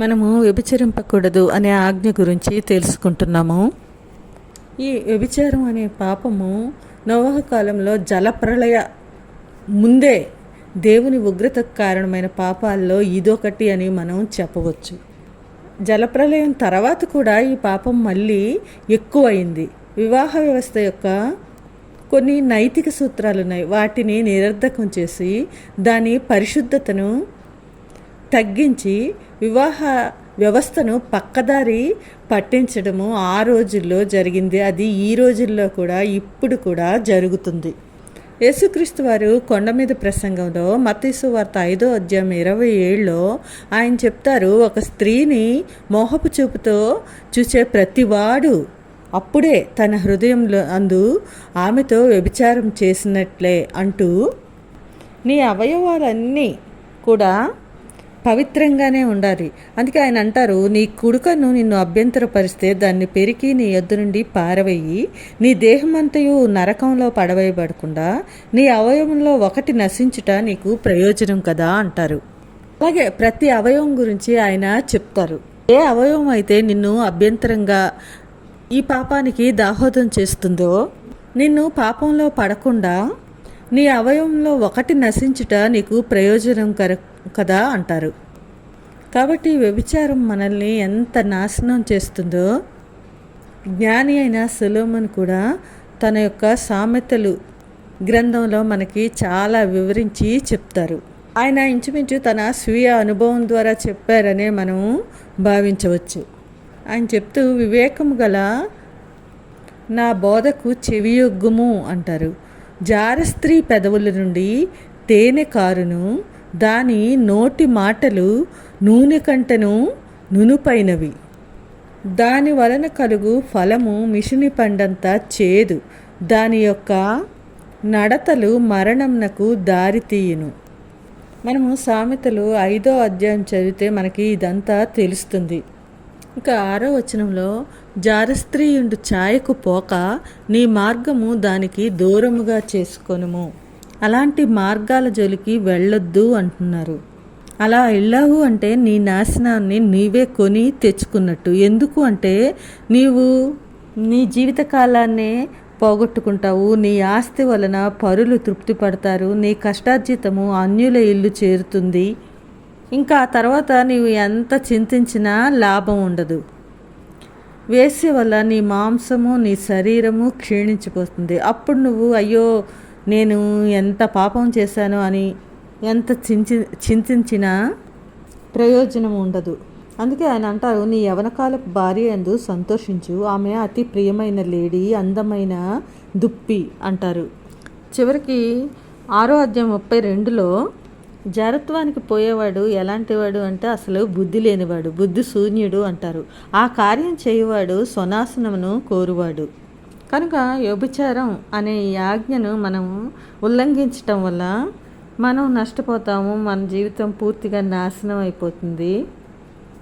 మనము వ్యభిచరింపకూడదు అనే ఆజ్ఞ గురించి తెలుసుకుంటున్నాము. ఈ వ్యభిచారం అనే పాపము నోవహు కాలంలో జలప్రళయ ముందే దేవుని ఉగ్రతకు కారణమైన పాపాల్లో ఇదొకటి అని మనం చెప్పవచ్చు. జలప్రళయం తర్వాత కూడా ఈ పాపం మళ్ళీ ఎక్కువైంది. వివాహ వ్యవస్థ యొక్క కొన్ని నైతిక సూత్రాలు ఉన్నాయి. వాటిని నిరర్ధకం చేసి దాని పరిశుద్ధతను తగ్గించి వివాహ వ్యవస్థను పక్కదారి పట్టించడము ఆ రోజుల్లో జరిగింది. అది ఈ రోజుల్లో కూడా ఇప్పుడు కూడా జరుగుతుంది. యేసుక్రీస్తు వారు కొండ మీద ప్రసంగంలో మత్తయి సువార్త 5వ అధ్యాయం 27లో ఆయన చెప్తారు, ఒక స్త్రీని మోహపు చూపుతో చూసే ప్రతివాడు అప్పుడే తన హృదయంలో ఆమెతో వ్యభిచారం చేసినట్లే అంటూ, నీ అవయవాలన్నీ కూడా పవిత్రంగానే ఉండాలి. అందుకే ఆయన అంటారు, నీ కుడుకను నిన్ను అభ్యంతరపరిస్తే దాన్ని పెరికి నీ యొద్ద నుండి పారవేయి. నీ దేహమంతయు నరకంలో పడవేయబడకుండా నీ అవయవంలో ఒకటి నశించుట నీకు ప్రయోజనం కదా అంటారు. అలాగే ప్రతి అవయవం గురించి ఆయన చెప్తారు. ఏ అవయవం అయితే నిన్ను అభ్యంతరంగా ఈ పాపానికి దాహోదం చేస్తుందో, నిన్ను పాపంలో పడకుండా నీ అవయవంలో ఒకటి నశించుట నీకు ప్రయోజనం కదా అంటారు. కాబట్టి వ్యభిచారం మనల్ని ఎంత నాశనం చేస్తుందో జ్ఞాని అయిన సొలొమోను కూడా తన యొక్క సామెతలు గ్రంథంలో మనకి చాలా వివరించి చెప్తారు. ఆయన ఇంచుమించు తన స్వీయ అనుభవం ద్వారా చెప్పారనే మనం భావించవచ్చు. ఆయన చెప్తూ, వివేకము గల నా బోధకు చెవియొగ్గుము అంటారు. జారస్త్రీ పెదవుల నుండి తేనె కారును, దాని నోటి మాటలు నూనె కంటను నునుపైనవి. దాని వలన కలుగు ఫలము మిషిని పండంతా చేదు, దాని యొక్క నడతలు మరణంనకు దారితీయును. మనము సామెతలు 5వ అధ్యాయం చదివితే మనకి ఇదంతా తెలుస్తుంది. ఇంకా 6వ వచనంలో, జారస్త్రీయుండు ఛాయకు పోక నీ మార్గము దానికి దూరముగా చేసుకొనుము. అలాంటి మార్గాల జోలికి వెళ్ళొద్దు అంటున్నారు. అలా వెళ్ళావు అంటే నీ నాశనాన్ని నీవే కొని తెచ్చుకున్నట్టు. ఎందుకు అంటే నీవు నీ జీవితకాలాన్నే పోగొట్టుకుంటావు. నీ ఆస్తి వలన పరులు తృప్తి పడతారు. నీ కష్టార్జితము అన్యుల ఇల్లు చేరుతుంది. ఇంకా ఆ తర్వాత నీవు ఎంత చింతించినా లాభం ఉండదు. వేసే వల్ల నీ మాంసము నీ శరీరము క్షీణించిపోతుంది. అప్పుడు నువ్వు అయ్యో నేను ఎంత పాపం చేశాను అని ఎంత చింతించినా ప్రయోజనం ఉండదు. అందుకే ఆయన అంటారు, నీ యవనకాలపు భార్య యందు సంతోషించు, ఆమె అతి ప్రియమైన లేడీ, అందమైన దుప్పి అంటారు. చివరికి 6వ అధ్యాయం 32లో జారత్వానికి పోయేవాడు ఎలాంటివాడు అంటే అసలు బుద్ధి లేనివాడు, బుద్ధి శూన్యుడు అంటారు. ఆ కార్యం చేయవాడు స్వనాశనమును కోరువాడు. కనుక వ్యభిచారం అనే ఈ ఆజ్ఞను మనం ఉల్లంఘించటం వల్ల మనం నష్టపోతాము. మన జీవితం పూర్తిగా నాశనం అయిపోతుంది.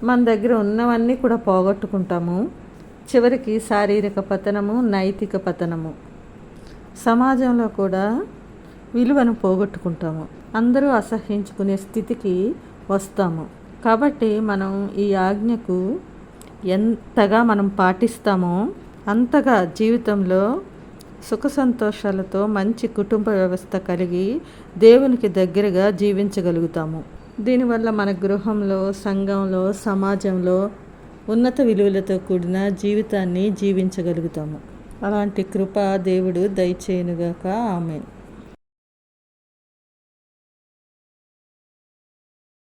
మన దగ్గర ఉన్నవన్నీ కూడా పోగొట్టుకుంటాము. చివరికి శారీరక పతనము, నైతిక పతనము, సమాజంలో కూడా విలువను పోగొట్టుకుంటాము. అందరూ అసహ్యించుకునే స్థితికి వస్తాము. కాబట్టి మనం ఈ ఆజ్ఞకు ఎంతగా మనం పాటిస్తామో అంతగా జీవితంలో సుఖ సంతోషాలతో మంచి కుటుంబ వ్యవస్థ కలిగి దేవునికి దగ్గరగా జీవించగలుగుతాము. దీనివల్ల మన గృహంలో, సంఘంలో, సమాజంలో ఉన్నత విలువలతో కూడిన జీవితాన్ని జీవించగలుగుతాము. అలాంటి కృప దేవుడు దయచేయునుగాక. ఆమేన్.